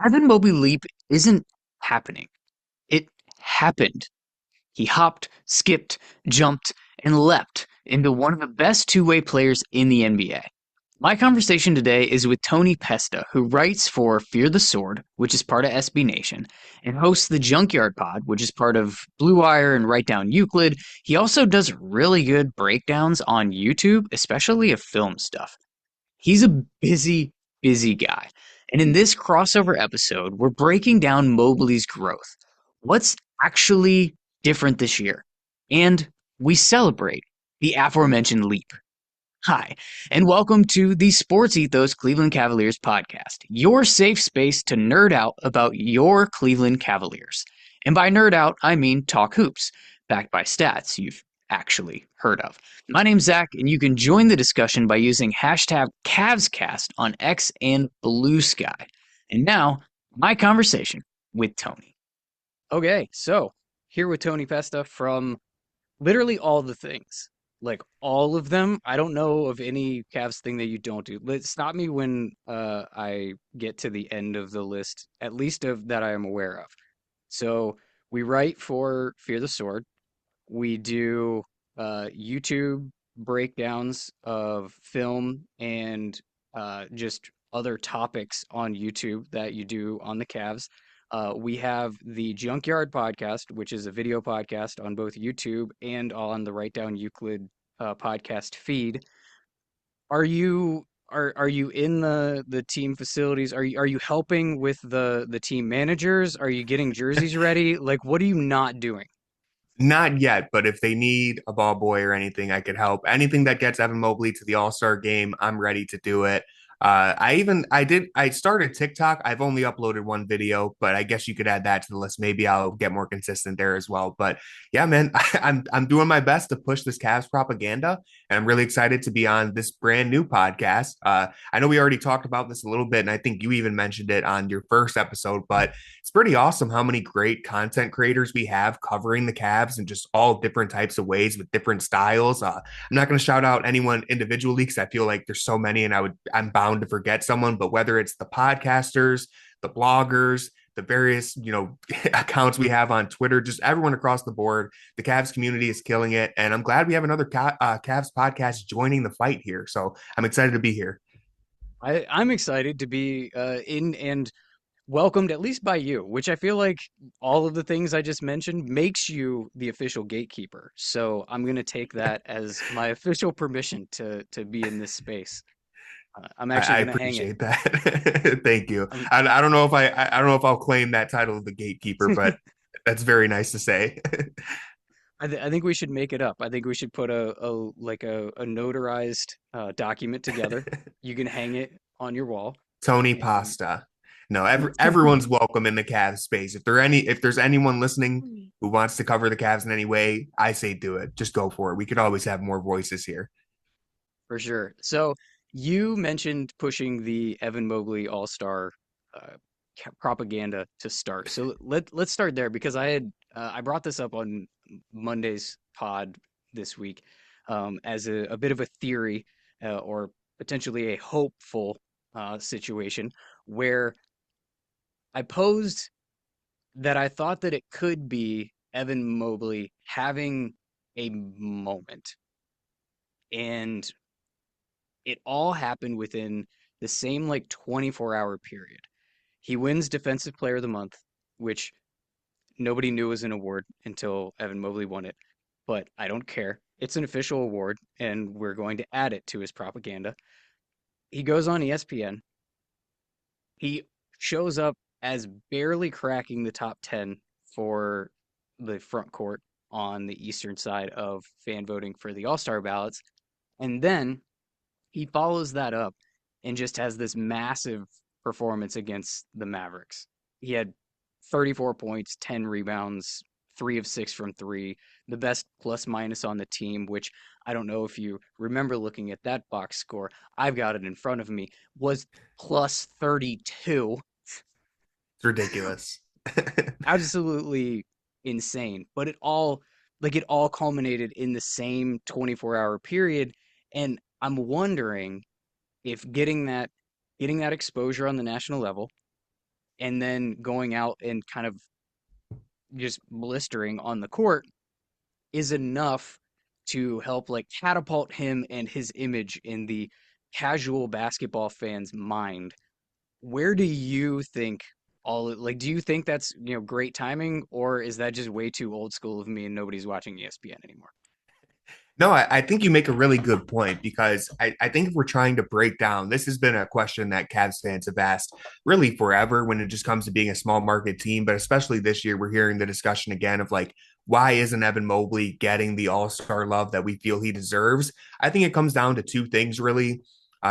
Evan Mobley leap isn't happening. It happened. He hopped, skipped, jumped, and leapt into one of the best two-way players in the NBA. My conversation today is with Tony Pesta, who writes for Fear the Sword, which is part of SB Nation, and hosts the Junkyard Pod, which is part of Blue Wire and Write Down Euclid. He also does really good breakdowns on YouTube, especially of film stuff. He's a busy, busy guy. And in this crossover episode, we're breaking down Mobley's growth. What's actually different this year? And we celebrate the aforementioned leap. Hi, and welcome to the Sports Ethos Cleveland Cavaliers podcast, your safe space to nerd out about your Cleveland Cavaliers. And by nerd out, I mean talk hoops, backed by stats you've actually heard of. My name's Zach, and you can join the discussion by using hashtag CavsCast on X and Bsky. And now, my conversation with Tony. Okay, so here with Tony Pesta from literally all the things. Like all of them. I don't know of any Cavs thing that you don't do. Stop me when I get to the end of the list, at least of that I am aware of. So we write for Fear the Sword. We do YouTube breakdowns of film and just other topics on YouTube that you do on the Cavs. We have the Junkyard Podcast, which is a video podcast on both YouTube and on the Write Down Euclid podcast feed. Are you in the team facilities? Are you helping with the team managers? Are you getting jerseys ready? Like, what are you not doing? Not yet, but if they need a ball boy or anything, I could help. Anything that gets Evan Mobley to the All-Star game, I'm ready to do it. I started TikTok. I've only uploaded one video, but I guess you could add that to the list. Maybe I'll get more consistent there as well. But yeah, man, I'm doing my best to push this Cavs propaganda, and I'm really excited to be on this brand new podcast. I know we already talked about this a little bit, and I think you even mentioned it on your first episode, but it's pretty awesome how many great content creators we have covering the Cavs in just all different types of ways with different styles. I'm not going to shout out anyone individually because I feel like there's so many, and I'm bound to forget someone. But whether it's the podcasters, the bloggers, the various accounts we have on Twitter, just everyone across the board, the Cavs community is killing it, and I'm glad we have another Cavs podcast joining the fight here. So I'm excited to be here. I'm excited to be in and welcomed at least by you, which I feel like all of the things I just mentioned makes you the official gatekeeper. So I'm gonna take that as my official permission to be in this space. I'm actually I gonna hang it. appreciate that. Thank you. I'm, I don't know if I don't know if I'll claim that title of the gatekeeper, but that's very nice to say. I think we should make it up. I think we should put a notarized document together. You can hang it on your wall, Tony and Pasta. No, everyone's welcome in the Cavs space. If there's anyone listening who wants to cover the Cavs in any way, I say do it. Just go for it. We could always have more voices here. for sure. So you mentioned pushing the Evan Mobley All-Star uh, propaganda to start. So let's start there because I brought this up on Monday's pod this week as a bit of a theory or potentially a hopeful situation where I posed that I thought that it could be Evan Mobley having a moment. And it all happened within the same like 24-hour period. He wins Defensive Player of the Month, which nobody knew was an award until Evan Mobley won it. But I don't care. It's an official award, and we're going to add it to his propaganda. He goes on ESPN. He shows up as barely cracking the top 10 for the front court on the eastern side of fan voting for the All-Star ballots. And then he follows that up and just has this massive performance against the Mavericks. He had 34 points, 10 rebounds, 3 of 6 from three, the best plus minus on the team, which I don't know if you remember looking at that box score. I've got it in front of me, was plus 32. It's ridiculous. Absolutely insane. But it all culminated in the same 24-hour period. And I'm wondering if getting that exposure on the national level and then going out and kind of just blistering on the court is enough to help like catapult him and his image in the casual basketball fan's mind. Where do you think like do you think that's, great timing, or is that just way too old school of me and nobody's watching ESPN anymore? No, I think you make a really good point because I think if we're trying to break down, this has been a question that Cavs fans have asked really forever when it just comes to being a small market team. But especially this year, we're hearing the discussion again of like, why isn't Evan Mobley getting the all-star love that we feel he deserves? I think it comes down to two things, really.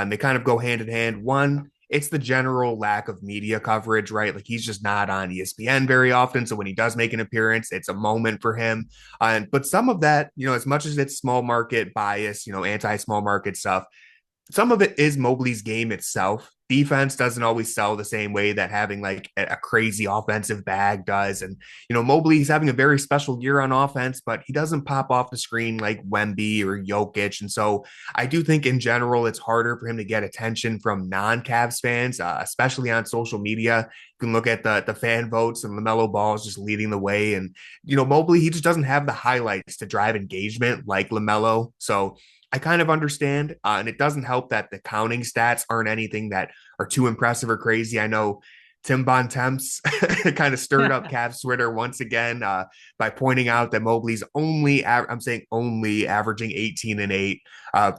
They kind of go hand in hand. One, it's the general lack of media coverage, right? Like he's just not on ESPN very often. So when he does make an appearance, it's a moment for him. But some of that, as much as it's small market bias, anti small market stuff, some of it is Mobley's game itself. Defense doesn't always sell the same way that having like a crazy offensive bag does. And, Mobley's having a very special year on offense, but he doesn't pop off the screen like Wemby or Jokic. And so I do think in general, it's harder for him to get attention from non Cavs fans, especially on social media. You can look at the fan votes and LaMelo Ball is just leading the way. And, Mobley, he just doesn't have the highlights to drive engagement like LaMelo. So I kind of understand. And it doesn't help that the counting stats aren't anything that are too impressive or crazy. I know Tim Bontemps kind of stirred up Cavs Twitter once again by pointing out that Mobley's I'm saying only averaging 18 and 8.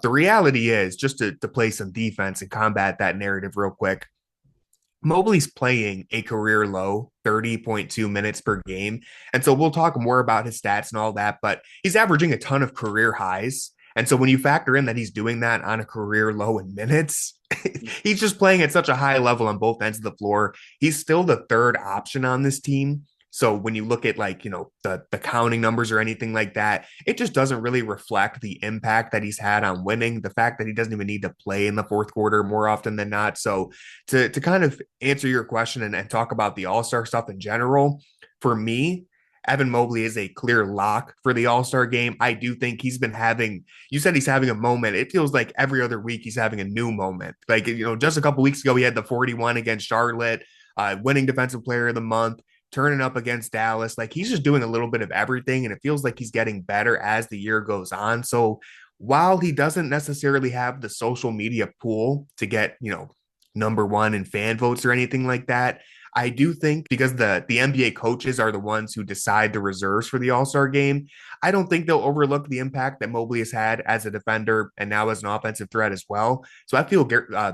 The reality is, just to play some defense and combat that narrative real quick, Mobley's playing a career low 30.2 minutes per game. And so we'll talk more about his stats and all that, but he's averaging a ton of career highs. And so when you factor in that he's doing that on a career low in minutes, he's just playing at such a high level on both ends of the floor. He's still the third option on this team. So when you look at like, the counting numbers or anything like that, it just doesn't really reflect the impact that he's had on winning, the fact that he doesn't even need to play in the fourth quarter more often than not. So to kind of answer your question and talk about the All-Star stuff in general, for me, Evan Mobley is a clear lock for the All-Star game. I do think you said he's having a moment. It feels like every other week he's having a new moment. Like, just a couple weeks ago, he had the 41 against Charlotte, winning defensive player of the month, turning up against Dallas. Like he's just doing a little bit of everything, and it feels like he's getting better as the year goes on. So while he doesn't necessarily have the social media pool to get, number one in fan votes or anything like that, I do think because the NBA coaches are the ones who decide the reserves for the All-Star game, I don't think they'll overlook the impact that Mobley has had as a defender and now as an offensive threat as well. So I feel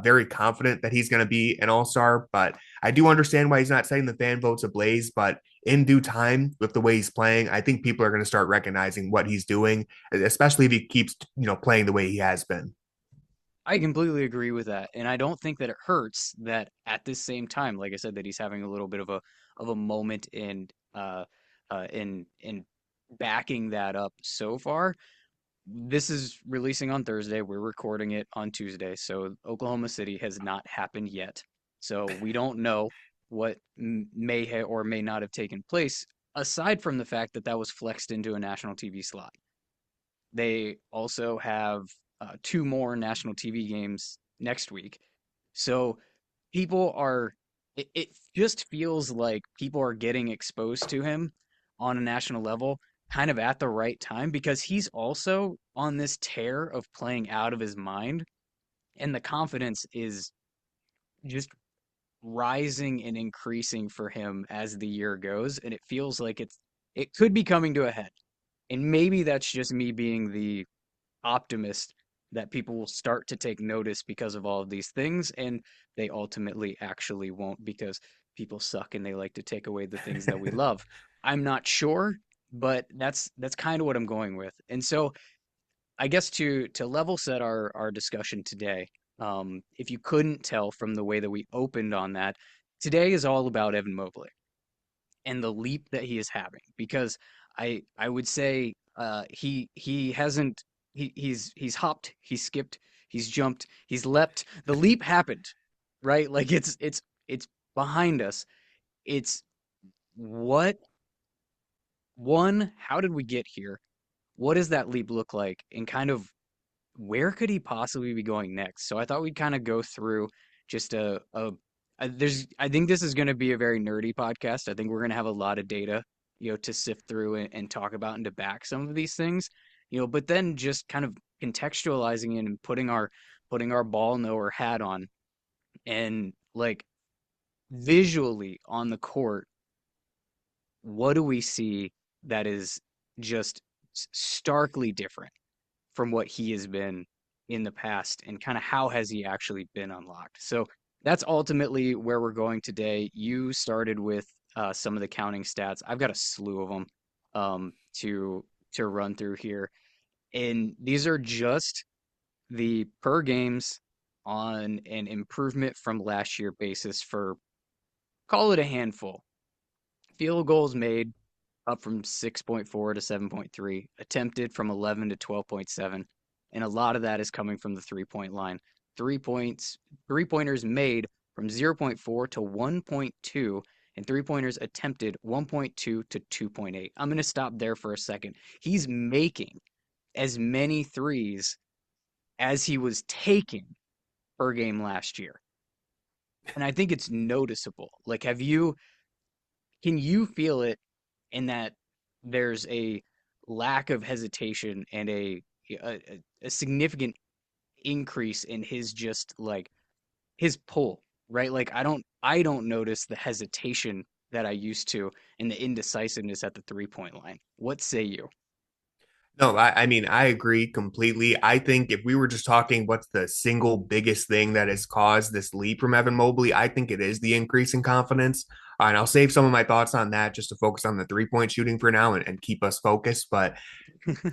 very confident that he's going to be an All-Star, but I do understand why he's not setting the fan votes ablaze. But in due time, with the way he's playing, I think people are going to start recognizing what he's doing, especially if he keeps, playing the way he has been. I completely agree with that, and I don't think that it hurts that at this same time, like I said, that he's having a little bit of a moment in backing that up so far. This is releasing on Thursday. We're recording it on Tuesday, so Oklahoma City has not happened yet. So we don't know what or may not have taken place, aside from the fact that that was flexed into a national TV slot. They also have two more national TV games next week. So people are, it just feels like people are getting exposed to him on a national level kind of at the right time because he's also on this tear of playing out of his mind. And the confidence is just rising and increasing for him as the year goes. And it feels like it could be coming to a head. And maybe that's just me being the optimist that people will start to take notice because of all of these things, and they ultimately actually won't because people suck and they like to take away the things that we love. I'm not sure, but that's kind of what I'm going with. And so I guess to level set our discussion today, if you couldn't tell from the way that we opened on that, today is all about Evan Mobley and the leap that he is having because I would say he hasn't he's hopped, he's skipped, he's jumped, he's leapt. The leap happened, right? Like it's behind us. It's what one, how did we get here? What does that leap look like? And kind of where could he possibly be going next? So I thought we'd kind of go through just a I think this is going to be a very nerdy podcast. I think we're going to have a lot of data, to sift through and talk about and to back some of these things, but then just kind of contextualizing it and putting our ball knower hat on and like visually on the court, what do we see that is just starkly different from what he has been in the past and kind of how has he actually been unlocked? So that's ultimately where we're going today. You started with some of the counting stats. I've got a slew of them to run through here, and these are just the per games on an improvement from last year basis for call it a handful. Field goals made up from 6.4 to 7.3, attempted from 11 to 12.7, and a lot of that is coming from the three-point line. 3 points, three-pointers made from 0.4 to 1.2, and three-pointers attempted 1.2 to 2.8. I'm going to stop there for a second. He's making as many threes as he was taking per game last year. And I think it's noticeable. Like, can you feel it in that there's a lack of hesitation and a significant increase in his just like his pull, right? Like I don't notice the hesitation that I used to and the indecisiveness at the 3-point line. What say you? No, I mean, I agree completely. I think if we were just talking what's the single biggest thing that has caused this leap from Evan Mobley, I think it is the increase in confidence. And I'll save some of my thoughts on that just to focus on the 3-point shooting for now and keep us focused. But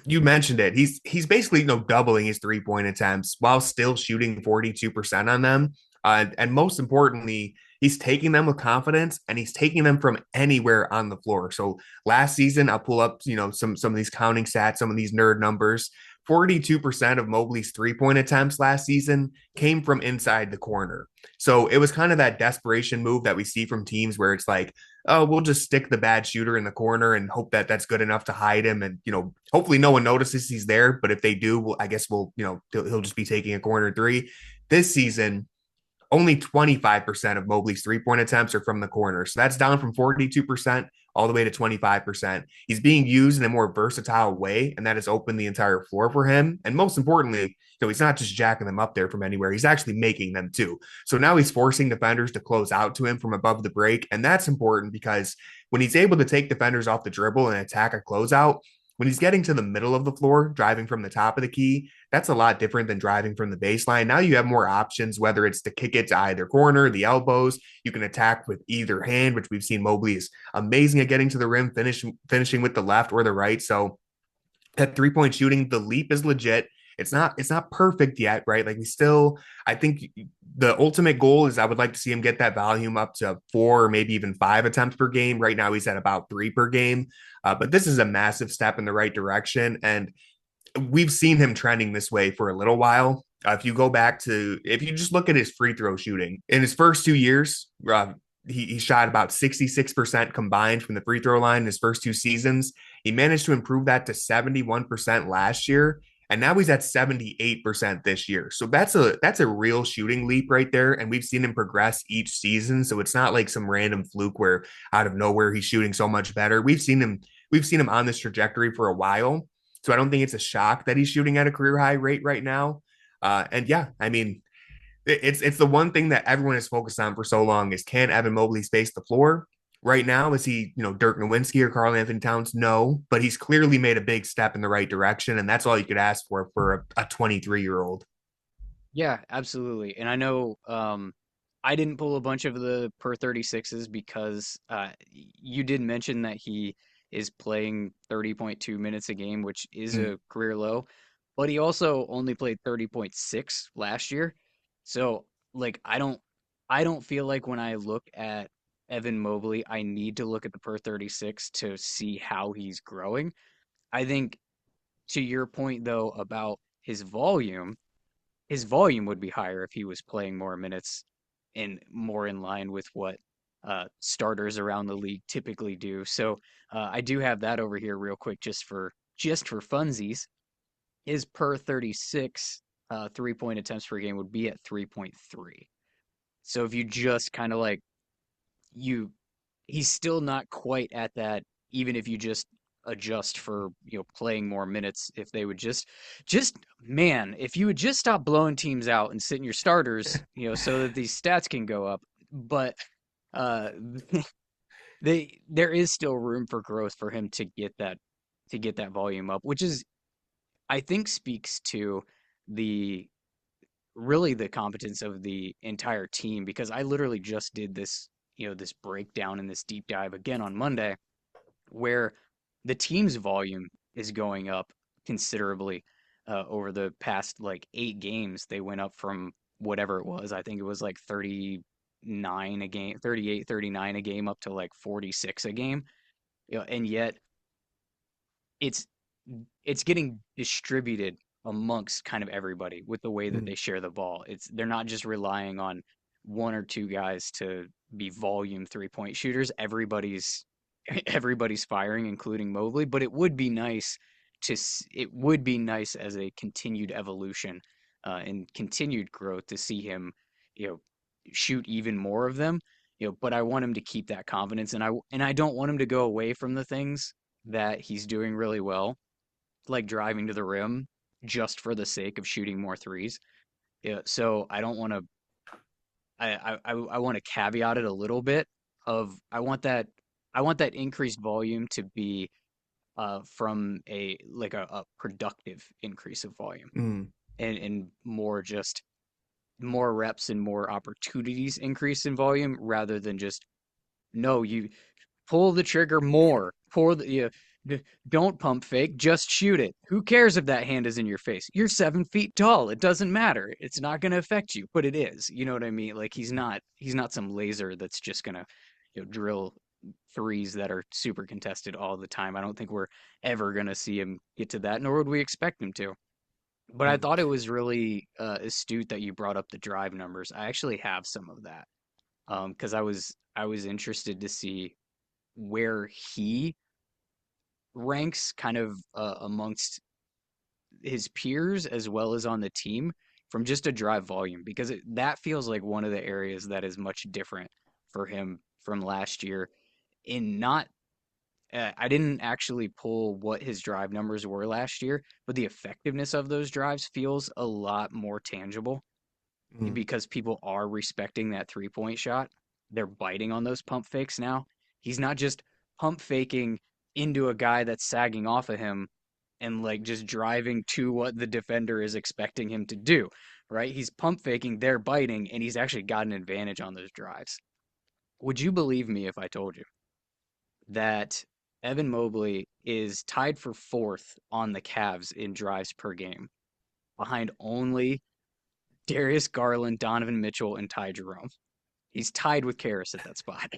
you mentioned it. He's basically doubling his 3-point attempts while still shooting 42% on them. And most importantly, he's taking them with confidence and he's taking them from anywhere on the floor. So last season, I'll pull up, some of these counting stats, some of these nerd numbers. 42% of Mobley's 3-point attempts last season came from inside the corner. So it was kind of that desperation move that we see from teams where it's like, oh, we'll just stick the bad shooter in the corner and hope that that's good enough to hide him. And, hopefully no one notices he's there. But if they do, I guess he'll just be taking a corner three. This season, only 25% of Mobley's 3-point attempts are from the corner. So that's down from 42% all the way to 25%. He's being used in a more versatile way, and that has opened the entire floor for him. And most importantly, he's not just jacking them up there from anywhere, he's actually making them too. So now he's forcing defenders to close out to him from above the break. And that's important because when he's able to take defenders off the dribble and attack a closeout, when he's getting to the middle of the floor, driving from the top of the key, that's a lot different than driving from the baseline. Now you have more options, whether it's to kick it to either corner, the elbows. You can attack with either hand, which we've seen Mobley is amazing at getting to the rim, finishing with the left or the right. So that 3-point shooting, the leap is legit. It's not perfect yet, right? Like I think the ultimate goal is I would like to see him get that volume up to 4 or maybe even 5 attempts per game. Right now he's at about 3 per game. But this is a massive step in the right direction. And we've seen him trending this way for a little while. If you just look at his free throw shooting in his first 2 years, he shot about 66% combined from the free throw line in his first 2 seasons. He managed to improve that to 71% last year. And now he's at 78% this year. So that's a real shooting leap right there. And we've seen him progress each season. So it's not like some random fluke where out of nowhere he's shooting so much better. We've seen him on this trajectory for a while. So I don't think it's a shock that he's shooting at a career high rate right now. And yeah, I mean, it's the one thing that everyone is focused on for so long is can Evan Mobley space the floor? Right now, is he, Dirk Nowitzki or Karl Anthony Towns? No, but he's clearly made a big step in the right direction, and that's all you could ask for a 23-year-old. Yeah, absolutely. And I know I didn't pull a bunch of the per 36s because you did mention that he is playing 30.2 minutes a game, which is Mm. a career low, but he also only played 30.6 last year. So like I don't feel like when I look at Evan Mobley, I need to look at the per 36 to see how he's growing. I think to your point though about his volume would be higher if he was playing more minutes and more in line with what starters around the league typically do. So I do have that over here real quick just for funsies. His per 36 3-point attempts per game would be at 3.3. So if you just kind of like you he's still not quite at that, even if you just adjust for, playing more minutes. If they would just man, if you would just stop blowing teams out and sitting your starters, so that these stats can go up. But uh there is still room for growth for him to get that volume up, which is I think speaks to the really the competence of the entire team, because I literally just did this breakdown and this deep dive again on Monday, where the team's volume is going up considerably over the past like 8 games. They went up from whatever it was. I think it was like 39 a game, 38, 39 a game, up to like 46 a game. And yet it's it's getting distributed amongst kind of everybody with the way that Mm, they share the ball. They're not just relying on one or two guys to be volume 3-point shooters. Everybody's firing, including Mobley, but it would be nice as a continued evolution and continued growth to see him, you know, shoot even more of them. But I want him to keep that confidence, and I don't want him to go away from the things that he's doing really well, like driving to the rim just for the sake of shooting more threes. Yeah, so I don't want to. I want to caveat it a little bit. Of I want that increased volume to be from a productive increase of volume, mm, and more just more reps and more opportunities increase in volume, rather than just no, you pull the trigger more. Don't pump fake, just shoot it. Who cares if that hand is in your face? You're 7 feet tall. It doesn't matter. It's not going to affect you, but it is. You know what I mean? Like he's not some laser that's just going to, drill threes that are super contested all the time. I don't think we're ever going to see him get to that, nor would we expect him to. But I mm. thought it was really astute that you brought up the drive numbers. I actually have some of that because I was interested to see where he ranks kind of amongst his peers as well as on the team from just a drive volume, because that feels like one of the areas that is much different for him from last year. In not I didn't actually pull what his drive numbers were last year, but the effectiveness of those drives feels a lot more tangible Mm. because people are respecting that 3-point shot. They're biting on those pump fakes now. He's not just pump faking into a guy that's sagging off of him and like just driving to what the defender is expecting him to do, right? He's pump faking, they're biting, and he's actually got an advantage on those drives. Would you believe me if I told you that Evan Mobley is tied for fourth on the Cavs in drives per game, behind only Darius Garland, Donovan Mitchell, and Ty Jerome? He's tied with Karras at that spot.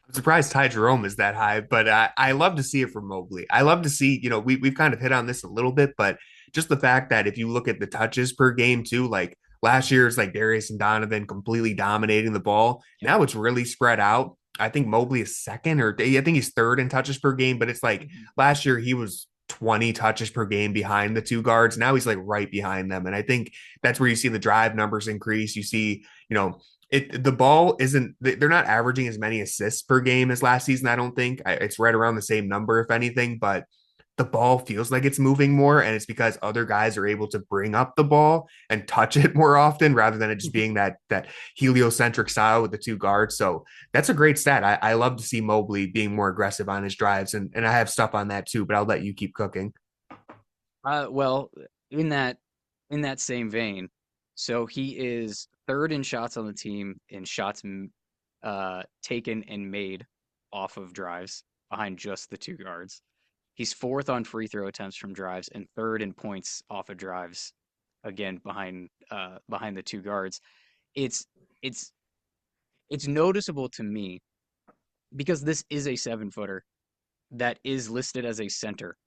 I'm surprised Ty Jerome is that high, but I love to see it from Mobley. I love to see, we've kind of hit on this a little bit, but just the fact that if you look at the touches per game too, like last year it's like Darius and Donovan completely dominating the ball. Yep. Now it's really spread out. I think Mobley is second, or I think he's third in touches per game, but it's like Mhm. last year he was 20 touches per game behind the two guards. Now he's like right behind them. And I think that's where you see the drive numbers increase. You see, the ball isn't, they're not averaging as many assists per game as last season. I don't think it's right around the same number, if anything, but the ball feels like it's moving more, and it's because other guys are able to bring up the ball and touch it more often rather than it just being that heliocentric style with the two guards. So that's a great stat. I love to see Mobley being more aggressive on his drives, and I have stuff on that too, but I'll let you keep cooking. Well, in that same vein, so he is third in shots on the team in shots taken and made off of drives, behind just the two guards. He's fourth on free throw attempts from drives and third in points off of drives, again behind the two guards. It's it's it's noticeable to me because this is a 7-footer that is listed as a center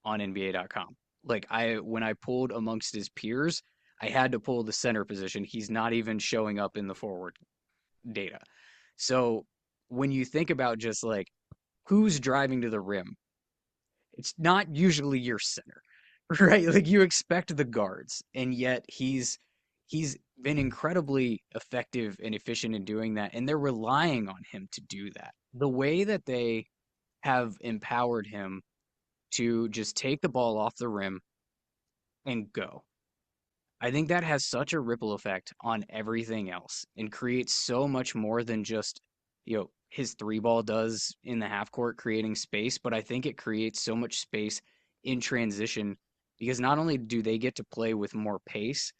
on NBA.com. Like when I pulled amongst his peers, I had to pull the center position. He's not even showing up in the forward data. So when you think about just like who's driving to the rim, it's not usually your center, right? Like you expect the guards, and yet he's been incredibly effective and efficient in doing that, and they're relying on him to do that. The way that they have empowered him to just take the ball off the rim and go. I think that has such a ripple effect on everything else and creates so much more than just, his three ball does in the half court, creating space, but I think it creates so much space in transition because not only do they get to play with more pace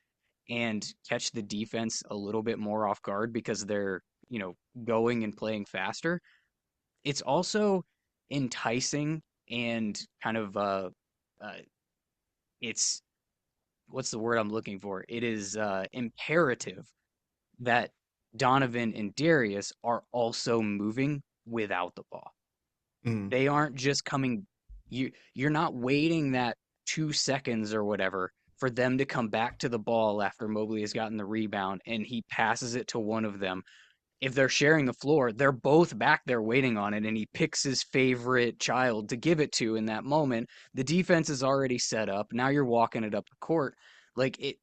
and catch the defense a little bit more off guard because they're, going and playing faster, it's also enticing and kind of uh it's what's the word I'm looking for? It is imperative that Donovan and Darius are also moving without the ball. Mm. They aren't just coming you're not waiting that 2 seconds or whatever for them to come back to the ball after Mobley has gotten the rebound and he passes it to one of them. If they're sharing the floor, they're both back there waiting on it, and he picks his favorite child to give it to in that moment. The defense is already set up. Now you're walking it up the court. Like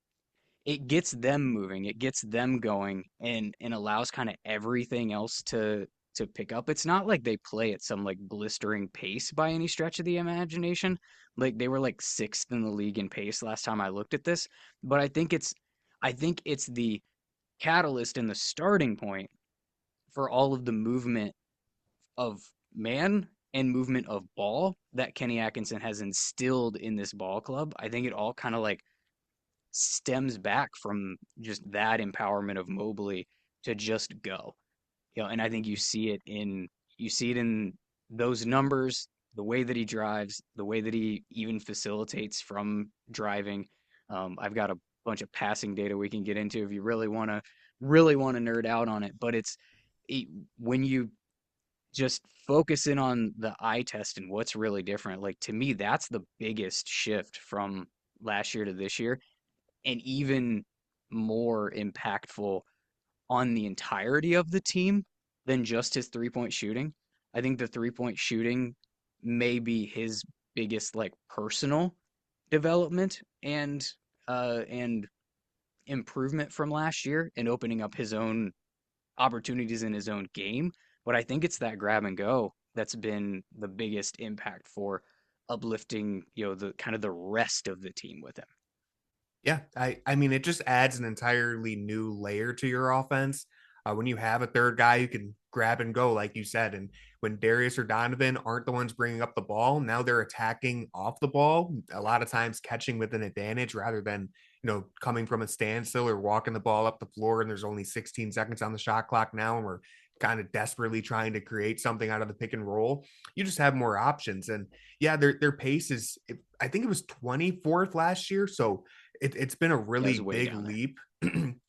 it gets them moving, it gets them going, and allows kind of everything else to pick up. It's not like they play at some like blistering pace by any stretch of the imagination. Like they were like sixth in the league in pace last time I looked at this, but I think it's the catalyst and the starting point for all of the movement of man and movement of ball that Kenny Atkinson has instilled in this ball club. I think it all kind of like stems back from just that empowerment of Mobley to just go. And I think you see it in those numbers, the way that he drives, the way that he even facilitates from driving. I've got a bunch of passing data we can get into if you really want to nerd out on it, but it, when you just focus in on the eye test and what's really different, like to me that's the biggest shift from last year to this year and even more impactful on the entirety of the team than just his three-point shooting. I think the three-point shooting may be his biggest like personal development and improvement from last year and opening up his own opportunities in his own game. But I think it's that grab and go that's been the biggest impact for uplifting, the kind of the rest of the team with him. Yeah, I mean, it just adds an entirely new layer to your offense when you have a third guy who can grab and go, like you said. And when Darius or Donovan aren't the ones bringing up the ball, now they're attacking off the ball, a lot of times catching with an advantage rather than, coming from a standstill or walking the ball up the floor. And there's only 16 seconds on the shot clock now, and we're kind of desperately trying to create something out of the pick and roll. You just have more options. And yeah, their pace is, I think it was 24th last year. So it's been a Yeah, really it's way big down there. leap.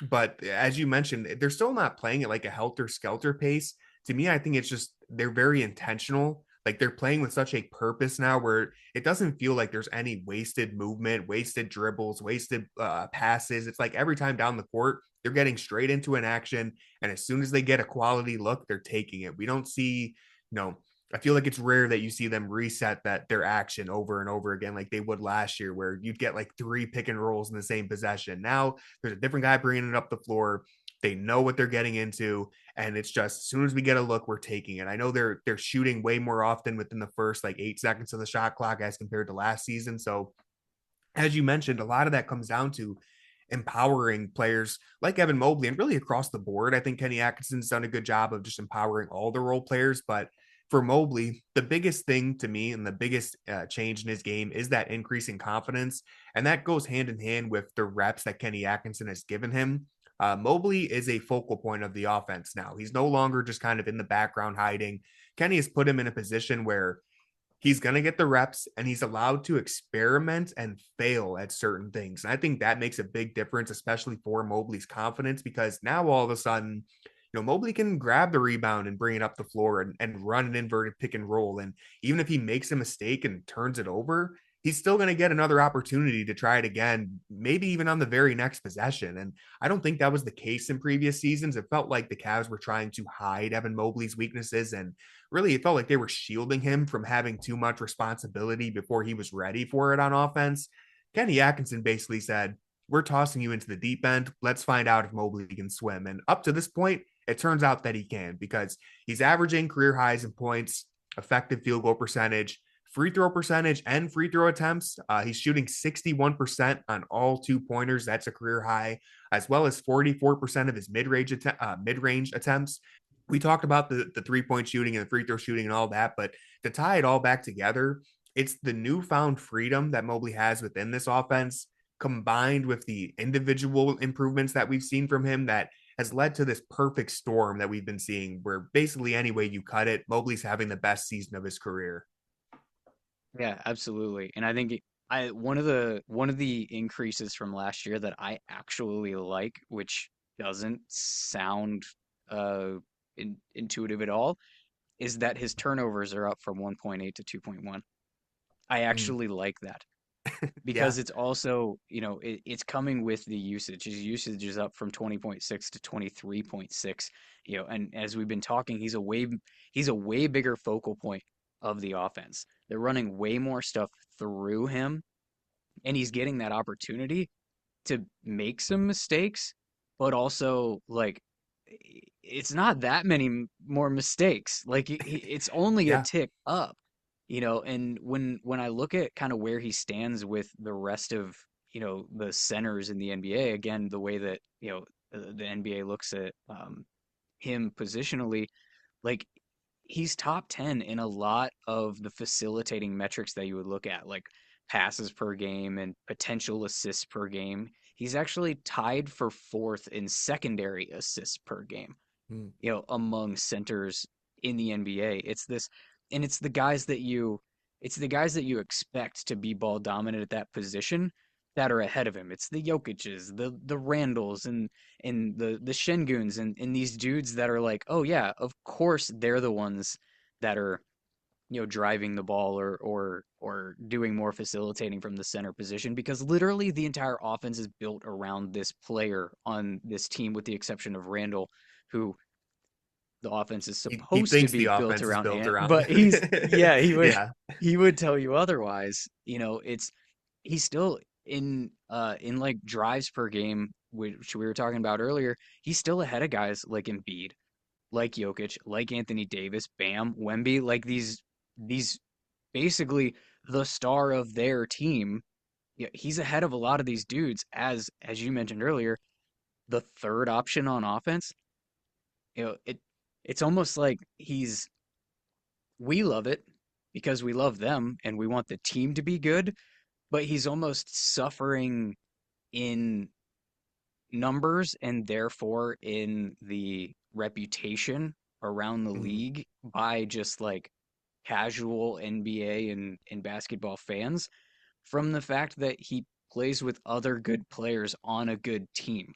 But as you mentioned, they're still not playing at like a helter skelter pace. To me, I think it's just they're very intentional. Like they're playing with such a purpose now where it doesn't feel like there's any wasted movement, wasted dribbles, wasted passes. It's like every time down the court, they're getting straight into an action. And as soon as they get a quality look, they're taking it. We don't see, you know, I feel like it's rare that you see them reset their action over and over again like they would last year, where you'd get like three pick and rolls in the same possession. Now there's a different guy bringing it up the floor. They know what they're getting into, and it's just as soon as we get a look, we're taking it. I know they're shooting way more often within the first like 8 seconds of the shot clock as compared to last season. So as you mentioned, a lot of that comes down to empowering players like Evan Mobley and really across the board. I think Kenny Atkinson's done a good job of just empowering all the role players. But for Mobley, the biggest thing to me and the biggest change in his game is that increasing confidence. And that goes hand in hand with the reps that Kenny Atkinson has given him. Mobley is a focal point of the offense now. He's no longer just kind of in the background hiding. Kenny has put him in a position where he's going to get the reps and he's allowed to experiment and fail at certain things. And I think that makes a big difference, especially for Mobley's confidence, because now all of a sudden, Mobley can grab the rebound and bring it up the floor and run an inverted pick and roll. And even if he makes a mistake and turns it over, he's still going to get another opportunity to try it again, maybe even on the very next possession. And I don't think that was the case in previous seasons. It felt like the Cavs were trying to hide Evan Mobley's weaknesses, and really it felt like they were shielding him from having too much responsibility before he was ready for it on offense. Kenny Atkinson basically said, we're tossing you into the deep end. Let's find out if Mobley can swim. And up to this point, it turns out that he can because he's averaging career highs in points, effective field goal percentage, free throw percentage, and free throw attempts. He's shooting 61% on all 2 pointers. That's a career high, as well as 44% of his mid-range attempts. We talked about the 3 point shooting and the free throw shooting and all that, but to tie it all back together, it's the newfound freedom that Mobley has within this offense, combined with the individual improvements that we've seen from him, that has led to this perfect storm that we've been seeing, where basically any way you cut it, Mobley's having the best season of his career. Yeah, absolutely. And I think I one of the increases from last year that I actually like, which doesn't sound uh intuitive at all, is that his turnovers are up from 1.8 to 2.1. I Mm, actually like that yeah, because it's also, it's coming with the usage. His usage is up from 20.6 to 23.6, and as we've been talking, he's a way bigger focal point of the offense. They're running way more stuff through him, and he's getting that opportunity to make some mistakes, but also like it's not that many more mistakes. Like it's only a yeah. tick up, and when I look at kind of where he stands with the rest of, the centers in the NBA, again, the way that, the NBA looks at him positionally, like he's top 10 in a lot of the facilitating metrics that you would look at, like passes per game and potential assists per game. He's actually tied for fourth in secondary assists per game, Mm, among centers in the NBA. And it's the guys that you expect to be ball dominant at that position that are ahead of him. It's the Jokic's, the Randalls, and the Shenguns, and these dudes that are like, oh yeah, of course they're the ones that are, driving the ball or doing more facilitating from the center position, because literally the entire offense is built around this player on this team, with the exception of Randall, who the offense is he supposed to thinks be the built offense is around built Ant, around. but yeah, Yeah. he would tell you otherwise. He's still in like drives per game, which we were talking about earlier. He's still ahead of guys like Embiid, like Jokic, like Anthony Davis, Bam, Wemby, like these basically the star of their team. Yeah, he's ahead of a lot of these dudes, as you mentioned earlier, the third option on offense. It's almost like we love it because we love them and we want the team to be good, but he's almost suffering in numbers and therefore in the reputation around the Mm, league by just like casual NBA and basketball fans, from the fact that he plays with other good players on a good team.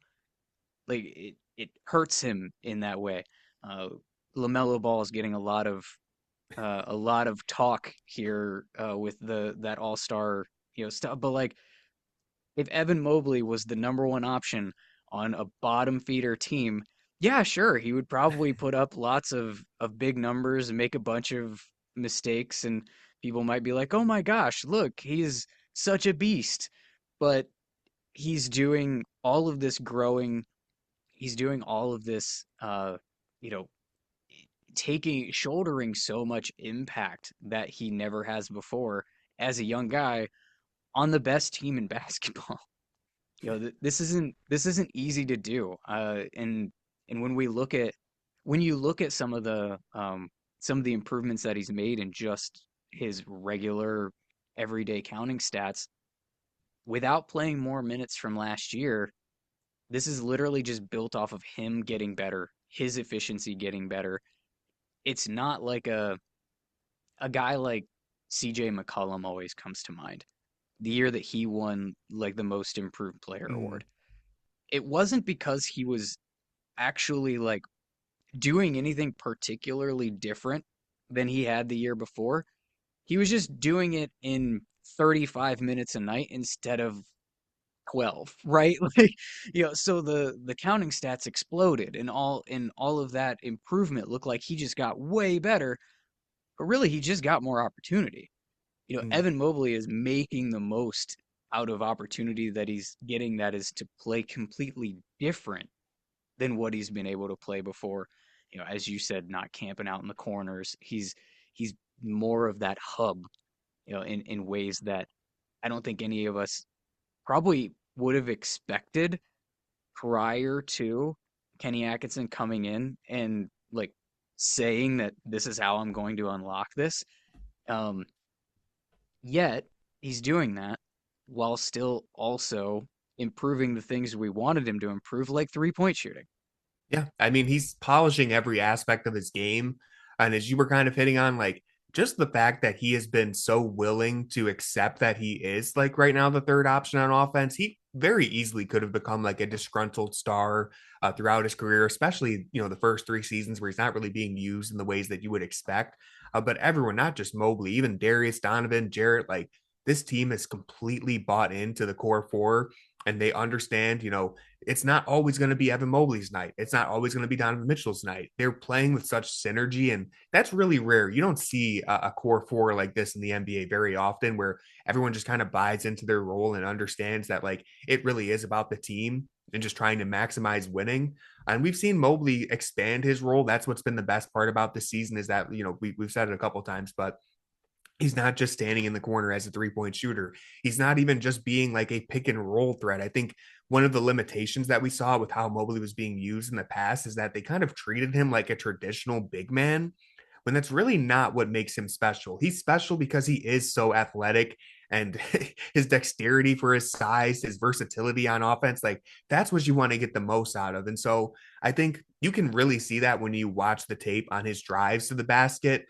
Like it hurts him in that way. Uh, LaMelo Ball is getting a lot of talk here with the that All Star, stuff. But like, if Evan Mobley was the number one option on a bottom feeder team, yeah, sure, he would probably put up lots of big numbers and make a bunch of mistakes, and people might be like, "Oh my gosh, look, he's such a beast." But he's doing all of this growing. He's doing all of this, you know, shouldering so much impact that he never has before as a young guy on the best team in basketball. This isn't easy to do. And when you look at some of the improvements that he's made in just his regular everyday counting stats without playing more minutes from last year, this is literally just built off of him getting better, his efficiency getting better. It's not like a guy like CJ McCollum always comes to mind. The year that he won like the most improved player mm, award. It wasn't because he was actually like doing anything particularly different than he had the year before. He was just doing it in 35 minutes a night instead of 12, right? Like, so the counting stats exploded, and all of that improvement looked like he just got way better, but really he just got more opportunity. mm. Evan Mobley is making the most out of opportunity that he's getting that is to play completely different than what he's been able to play before. As you said, not camping out in the corners. He's more of that hub, in ways that I don't think any of us probably would have expected prior to Kenny Atkinson coming in and like saying that this is how I'm going to unlock this. Um, Yet he's doing that while still also improving the things we wanted him to improve, like 3-point shooting. Yeah, I mean, he's polishing every aspect of his game. And as you were kind of hitting on, like, just the fact that he has been so willing to accept that he is, like, right now, the third option on offense, he very easily could have become like a disgruntled star throughout his career, especially, the first 3 seasons where he's not really being used in the ways that you would expect. But everyone, not just Mobley, even Darius, Donovan, Jarrett, like, this team is completely bought into the core four and they understand, it's not always going to be Evan Mobley's night. It's not always going to be Donovan Mitchell's night. They're playing with such synergy, and that's really rare. You don't see a core four like this in the NBA very often, where everyone just kind of buys into their role and understands that like it really is about the team and just trying to maximize winning. And we've seen Mobley expand his role. That's what's been the best part about this season is that we've said it a couple times, but he's not just standing in the corner as a 3-point shooter. He's not even just being like a pick and roll threat. I think one of the limitations that we saw with how Mobley was being used in the past is that they kind of treated him like a traditional big man when that's really not what makes him special. He's special because he is so athletic and his dexterity for his size, his versatility on offense, like that's what you want to get the most out of. And so I think you can really see that when you watch the tape on his drives to the basket.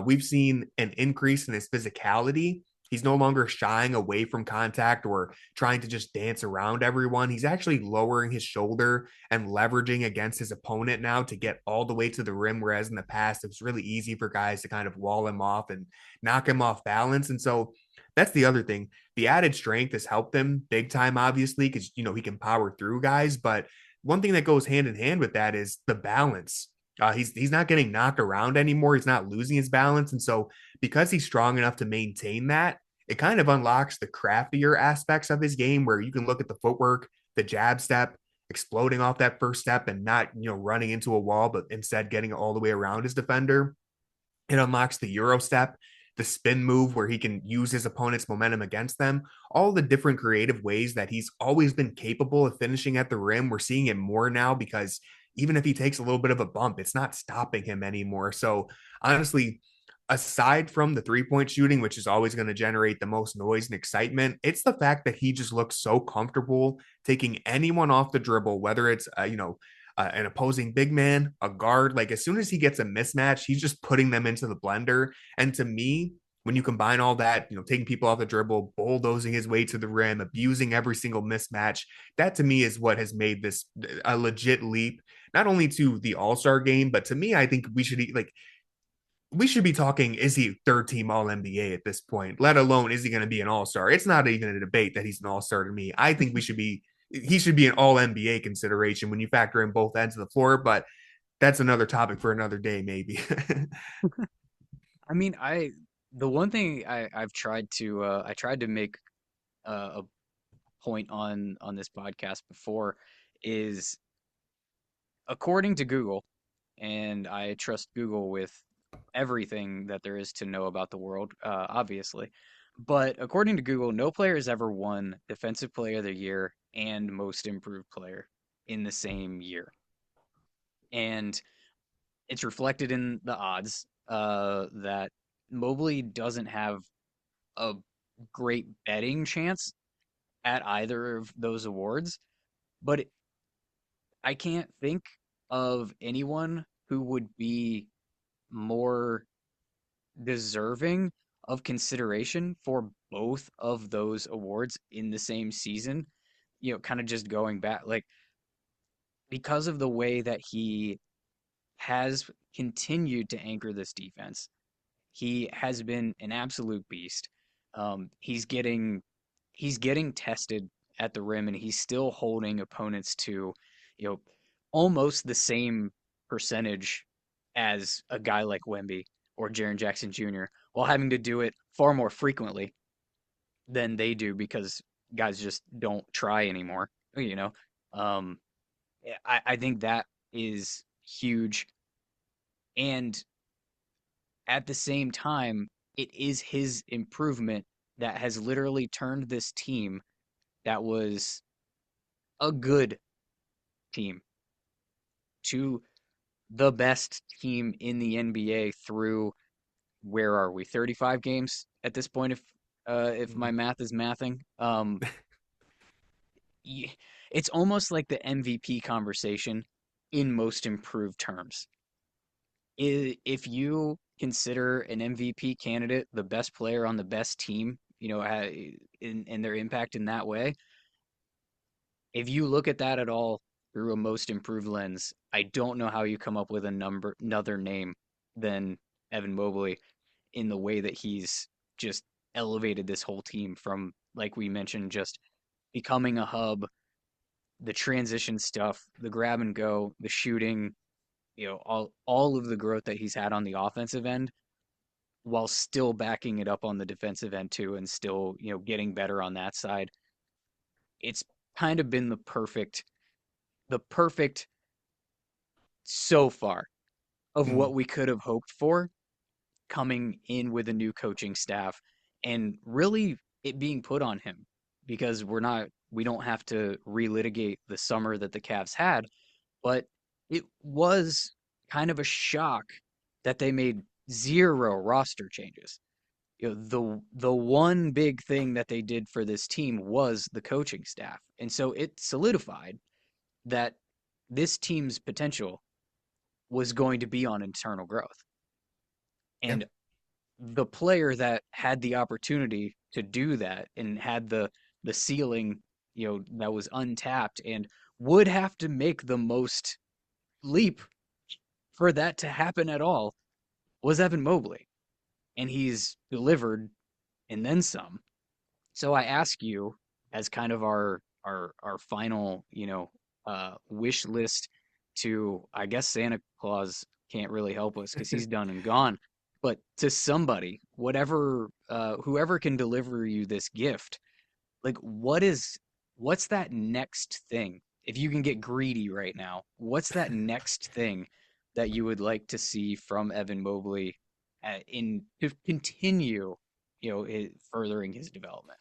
We've seen an increase in his physicality. He's no longer shying away from contact or trying to just dance around everyone. He's actually lowering his shoulder and leveraging against his opponent now to get all the way to the rim. Whereas in the past, it was really easy for guys to kind of wall him off and knock him off balance. And so that's the other thing. The added strength has helped him big time, obviously, because, he can power through guys. But one thing that goes hand in hand with that is the balance. He's not getting knocked around anymore. He's not losing his balance. And so because he's strong enough to maintain that, it kind of unlocks the craftier aspects of his game where you can look at the footwork, the jab step, exploding off that first step and not, running into a wall, but instead getting all the way around his defender. It unlocks the Euro step, the spin move where he can use his opponent's momentum against them. All the different creative ways that he's always been capable of finishing at the rim. We're seeing it more now because even if he takes a little bit of a bump, it's not stopping him anymore. So honestly, aside from the 3-point shooting, which is always going to generate the most noise and excitement, it's the fact that he just looks so comfortable taking anyone off the dribble, whether it's, an opposing big man, a guard. Like as soon as he gets a mismatch, he's just putting them into the blender. And to me, when you combine all that, taking people off the dribble, bulldozing his way to the rim, abusing every single mismatch, that to me is what has made this a legit leap, not only to the All-Star game, but to me, I think we should be talking, is he third team all NBA at this point, let alone is he going to be an all-star? It's not even a debate that he's an all-star to me. I think he should be an all NBA consideration when you factor in both ends of the floor, but that's another topic for another day, maybe. I mean, the one thing I've tried to I tried to make a point on this podcast before is according to Google, and I trust Google with everything that there is to know about the world, obviously. But according to Google, no player has ever won Defensive Player of the Year and Most Improved Player in the same year. And it's reflected in the odds that Mobley doesn't have a great betting chance at either of those awards. But I can't think of anyone who would be more deserving of consideration for both of those awards in the same season. Kind of just going back, like, because of the way that he has continued to anchor this defense, he has been an absolute beast. He's getting tested at the rim, and he's still holding opponents to, you know, almost the same percentage as a guy like Wemby or Jaren Jackson Jr., while having to do it far more frequently than they do because guys just don't try anymore. You know, um, I think that is huge, and at the same time, it is his improvement that has literally turned this team that was a good team to the best team in the NBA through where are we? 35 games at this point if my Mhm. math is mathing. It's almost like the MVP conversation in most improved terms. If you consider an MVP candidate the best player on the best team, in their impact in that way, if you look at that at all through a most improved lens, I don't know how you come up with another name than Evan Mobley in the way that he's just elevated this whole team from, like we mentioned, just becoming a hub, the transition stuff, the grab and go, the shooting, all of the growth that he's had on the offensive end while still backing it up on the defensive end too and still, getting better on that side. It's kind of been the perfect so far of Mm, what we could have hoped for coming in with a new coaching staff and really it being put on him because we don't have to relitigate the summer that the Cavs had, but it was kind of a shock that they made zero roster changes. The one big thing that they did for this team was the coaching staff. And so it solidified that this team's potential was going to be on internal growth. yeah. And the player that had the opportunity to do that and had the ceiling, that was untapped and would have to make the most leap for that to happen at all was Evan Mobley. And he's delivered and then some. So I ask you as kind of our final, wish list to I guess Santa Claus can't really help us because he's done and gone. But to somebody, whoever can deliver you this gift, like what's that next thing? If you can get greedy right now, what's that next thing that you would like to see from Evan Mobley in to continue, furthering his development?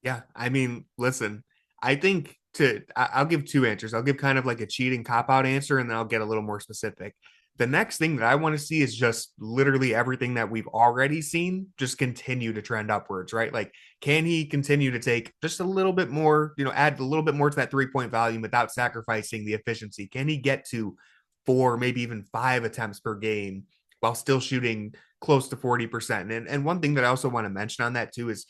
Yeah, I mean, listen, I'll give two answers. I'll give kind of like a cheating cop out answer, and then I'll get a little more specific. The next thing that I want to see is just literally everything that we've already seen just continue to trend upwards, right? Like, can he continue to take just a little bit more, add a little bit more to that 3 point volume without sacrificing the efficiency? Can he get to four, maybe even five attempts per game while still shooting close to 40%? And one thing that I also want to mention on that too is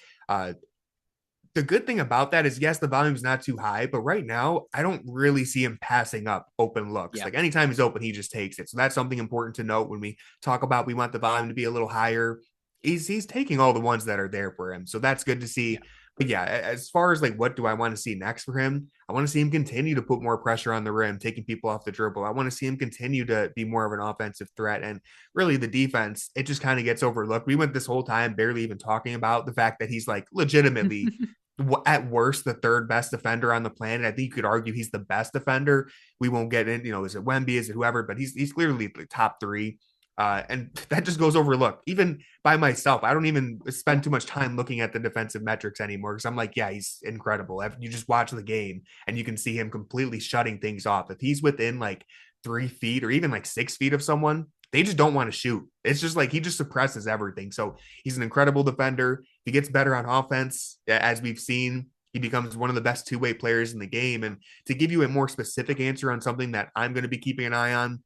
the good thing about that is, yes, the volume's not too high, but right now, I don't really see him passing up open looks. Yeah. Like anytime he's open, he just takes it. So that's something important to note when we talk about we want the volume to be a little higher. He's taking all the ones that are there for him. So that's good to Yeah. see. But yeah, as far as like what do I want to see next for him? I want to see him continue to put more pressure on the rim, taking people off the dribble. I want to see him continue to be more of an offensive threat. And really the defense, it just kind of gets overlooked. We went this whole time barely even talking about the fact that he's like legitimately at worst the third best defender on the planet. I think you could argue he's the best defender. We won't get in, is it Wemby, is it whoever, but he's clearly the top three. And that just goes overlooked. Even by myself, I don't even Yeah. spend too much time looking at the defensive metrics anymore because I'm like, yeah, he's incredible. If you just watch the game and you can see him completely shutting things off. If he's within like 3 feet or even like 6 feet of someone, they just don't want to shoot. It's just like he just suppresses everything. So he's an incredible defender. He gets better on offense, as we've seen. He becomes one of the best two-way players in the game. And to give you a more specific answer on something that I'm going to be keeping an eye on,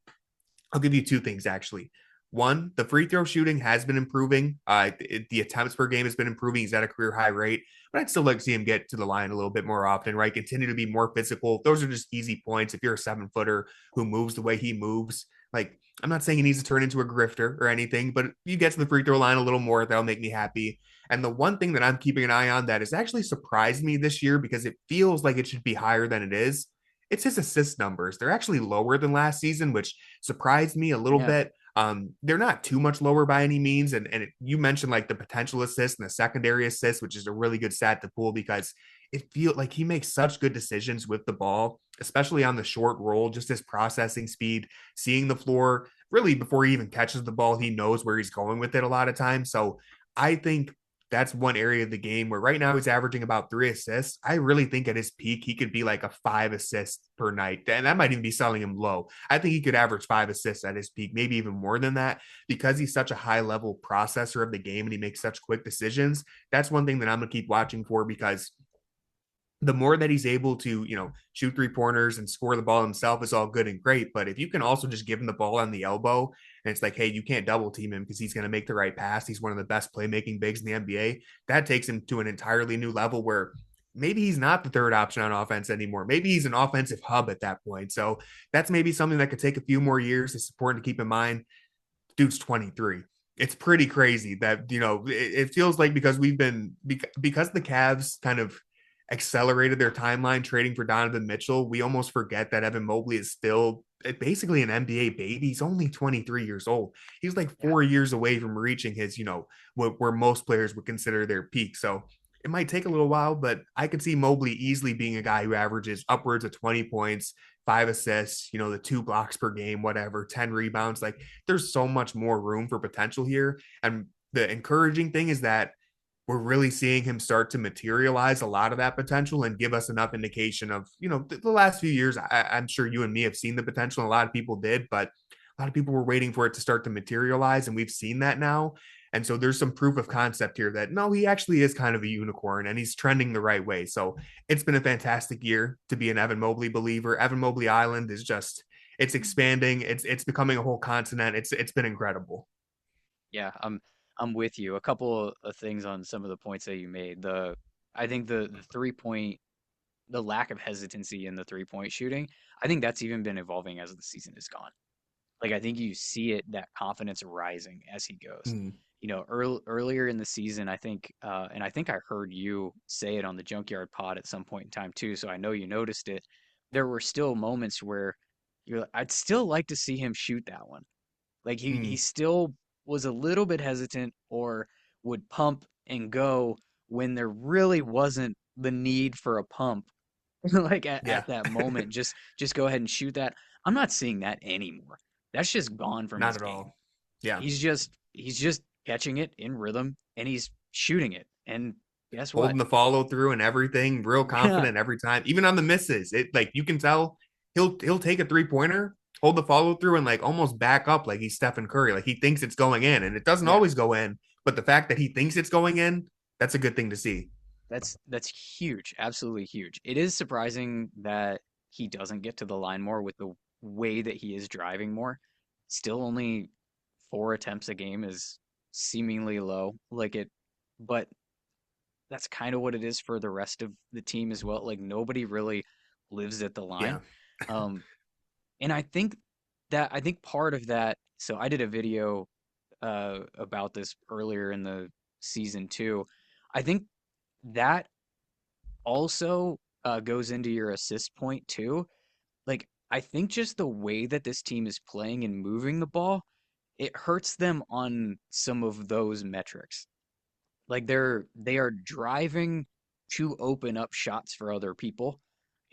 I'll give you two things actually. One, the free throw shooting has been improving. The attempts per game has been improving. He's at a career high rate, but I'd still like to see him get to the line a little bit more often, right? Continue to be more physical. Those are just easy points. If you're a 7 footer who moves the way he moves, like I'm not saying he needs to turn into a grifter or anything, but if you get to the free throw line a little more, that'll make me happy. And the one thing that I'm keeping an eye on that has actually surprised me this year because it feels like it should be higher than it is. It's his assist numbers. They're actually lower than last season, which surprised me a little Yeah. bit. They're not too much lower by any means. And you mentioned like the potential assist and the secondary assist, which is a really good stat to pull because it feels like he makes such good decisions with the ball, especially on the short roll, just his processing speed, seeing the floor really before he even catches the ball, he knows where he's going with it a lot of times. So I think that's one area of the game where right now he's averaging about 3 assists. I really think at his peak, he could be like a 5 assist per night. And that might even be selling him low. I think he could average 5 assists at his peak, maybe even more than that, because he's such a high level processor of the game and he makes such quick decisions. That's one thing that I'm going to keep watching for because the more that he's able to, shoot 3 pointers and score the ball himself is all good and great. But if you can also just give him the ball on the elbow and it's like, hey, you can't double team him because he's going to make the right pass. He's one of the best playmaking bigs in the NBA. That takes him to an entirely new level where maybe he's not the third option on offense anymore. Maybe he's an offensive hub at that point. So that's maybe something that could take a few more years. It's important to keep in mind. Dude's 23. It's pretty crazy that, it feels like because because the Cavs kind of accelerated their timeline trading for Donovan Mitchell, we almost forget that Evan Mobley is still basically an NBA baby. He's only 23 years old. He's like Yeah. 4 years away from reaching his, where most players would consider their peak. So it might take a little while, but I could see Mobley easily being a guy who averages upwards of 20 points, 5 assists, the 2 blocks per game, whatever, 10 rebounds. Like there's so much more room for potential here. And the encouraging thing is that we're really seeing him start to materialize a lot of that potential and give us enough indication of, the last few years. I'm sure you and me have seen the potential, and a lot of people did, but a lot of people were waiting for it to start to materialize, and we've seen that now. And so there's some proof of concept here that no, he actually is kind of a unicorn and he's trending the right way. So it's been a fantastic year to be an Evan Mobley believer. Evan Mobley Island is just, it's expanding. It's becoming a whole continent. It's been incredible. Yeah, I'm with you. A couple of things on some of the points that you made. I think the 3 point, the lack of hesitancy in the 3 point shooting, I think that's even been evolving as the season has gone. Like I think you see it, that confidence rising as he goes. Mm, Earlier in the season, I think, and I think I heard you say it on the Junkyard Pod at some point in time too. So I know you noticed it. There were still moments where I'd still like to see him shoot that one. Like he mm, still was a little bit hesitant or would pump and go when there really wasn't the need for a pump. Like yeah, at that moment, just go ahead and shoot that. I'm not seeing that anymore. That's just gone from not his at game. all. Yeah. He's just catching it in rhythm and he's shooting it. And guess what? Holding the follow through and everything, real Yeah, confident every time, even on the misses. It like you can tell he'll take a 3 pointer, hold the follow through, and like almost back up like he's Stephen Curry. Like he thinks it's going in, and it doesn't yeah. always go in. But the fact that he thinks it's going in, that's a good thing to see. That's huge. Absolutely huge. It is surprising that he doesn't get to the line more with the way that he is driving more. Still only 4 attempts a game is seemingly low. But that's kind of what it is for the rest of the team as well. Like nobody really lives at the line. Yeah. Um, and I think part of that, so I did a video about this earlier in the season too. I think that also goes into your assist point too. Like I think just the way that this team is playing and moving the ball, it hurts them on some of those metrics. Like they are driving to open up shots for other people.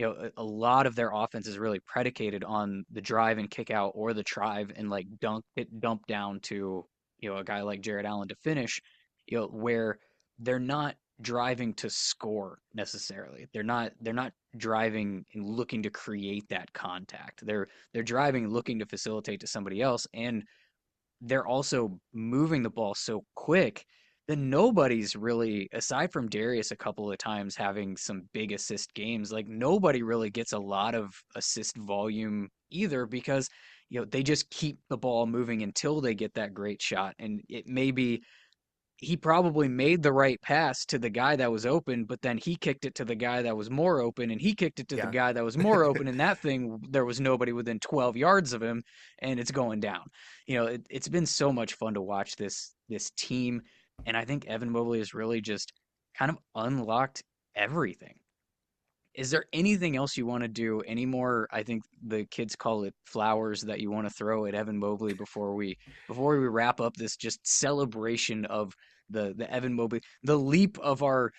A lot of their offense is really predicated on the drive and kick out or the drive and like dump down to, a guy like Jared Allen to finish, where they're not driving to score necessarily. They're not driving and looking to create that contact. They're driving looking to facilitate to somebody else, and they're also moving the ball so quick that nobody's really, aside from Darius a couple of times having some big assist games, like nobody really gets a lot of assist volume either because they just keep the ball moving until they get that great shot. And it may be he probably made the right pass to the guy that was open, but then he kicked it to the guy that was more open, and he kicked it to the Yeah. guy that was more open, and that thing there was nobody within 12 yards of him, and it's going down. It's been so much fun to watch this team, and I think Evan Mobley has really just kind of unlocked everything. Is there anything else you want to do? Any more, I think the kids call it flowers that you want to throw at Evan Mobley before we wrap up this just celebration of the Evan Mobley, the leap of our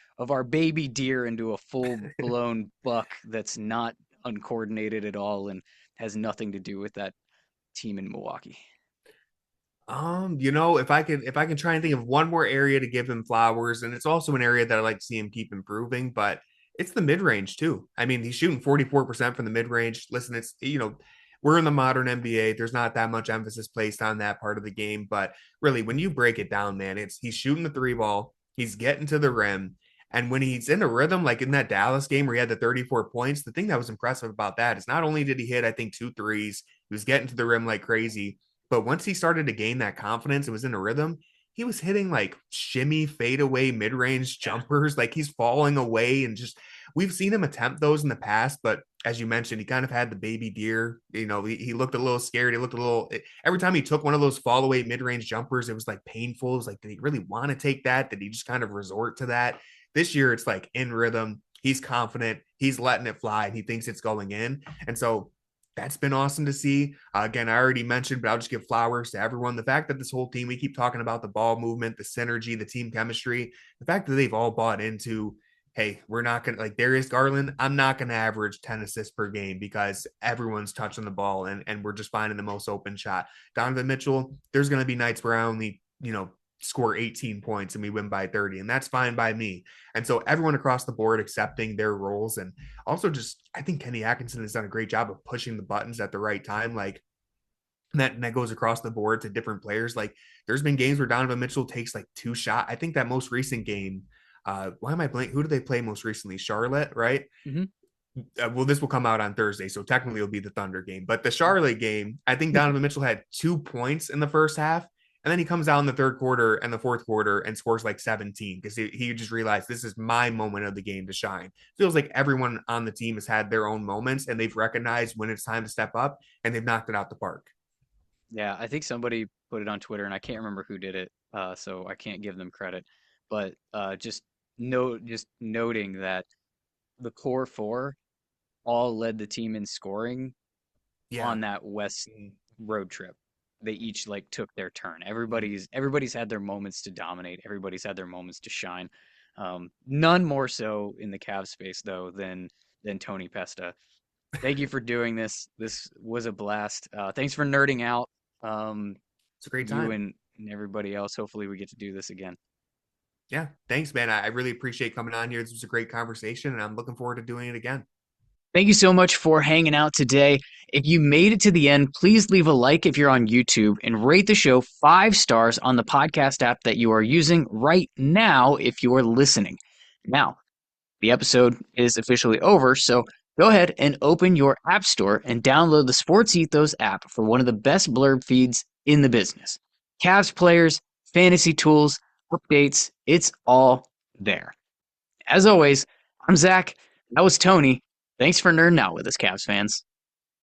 baby deer into a full-blown buck that's not uncoordinated at all and has nothing to do with that team in Milwaukee. If I can try and think of one more area to give him flowers, and it's also an area that I like to see him keep improving, but it's the mid range too. I mean, he's shooting 44% from the mid range. Listen, we're in the modern NBA. There's not that much emphasis placed on that part of the game, but really, when you break it down, man, it's he's shooting the three ball, he's getting to the rim, and when he's in a rhythm, like in that Dallas game where he had the 34 points, the thing that was impressive about that is not only did he hit, I think, two threes, he was getting to the rim like crazy. But once he started to gain that confidence and was in a rhythm, he was hitting like shimmy, fadeaway, mid range Yeah. jumpers. Like he's falling away and just, we've seen him attempt those in the past. But as you mentioned, he kind of had the baby deer. He looked a little scared. He looked a little, every time he took one of those fall away mid range jumpers, it was like painful. It was like, did he really want to take that? Did he just kind of resort to that? This year, it's like in rhythm. He's confident. He's letting it fly and he thinks it's going in. And so that's been awesome to see. Again, I already mentioned, but I'll just give flowers to everyone. The fact that this whole team, we keep talking about the ball movement, the synergy, the team chemistry, the fact that they've all bought into, hey, we're not going to, like Darius Garland, I'm not going to average 10 assists per game because everyone's touching the ball and we're just finding the most open shot. Donovan Mitchell, there's going to be nights where I only, score 18 points and we win by 30, and that's fine by me. And so everyone across the board accepting their roles, and also just I think Kenny Atkinson has done a great job of pushing the buttons at the right time. Like that goes across the board to different players. Like there's been games where Donovan Mitchell takes like two shots. I think that most recent game, why am I blank? Who did they play most recently? Charlotte, right? Hmm. Well, this will come out on Thursday, so technically it'll be the Thunder game. But the Charlotte game, I think Donovan Mitchell had 2 points in the first half, and then he comes out in the third quarter and the fourth quarter and scores like 17 because he just realized this is my moment of the game to shine. Feels like everyone on the team has had their own moments and they've recognized when it's time to step up and they've knocked it out the park. Yeah, I think somebody put it on Twitter, and I can't remember who did it, so I can't give them credit. But just noting that the core four all led the team in scoring Yeah. on that West Mm. road trip. They each like took their turn. Mm. Everybody's had their moments to dominate. Everybody's had their moments to shine. None more so in the Cavs space though than Tony Pesta. Thank you for doing this. This was a blast. Thanks for nerding out. Um, It's a great you time. and everybody else. Hopefully we get to do this again. Yeah. Thanks, man. I really appreciate coming on here. This was a great conversation and I'm looking forward to doing it again. Thank you so much for hanging out today. If you made it to the end, please leave a like if you're on YouTube and rate the show 5 stars on the podcast app that you are using right now if you are listening. Now, the episode is officially over, so go ahead and open your App Store and download the Sports Ethos app for one of the best blurb feeds in the business. Cavs players, fantasy tools, updates, it's all there. As always, I'm Zach. That was Tony. Thanks for nerding out with us, Cavs fans.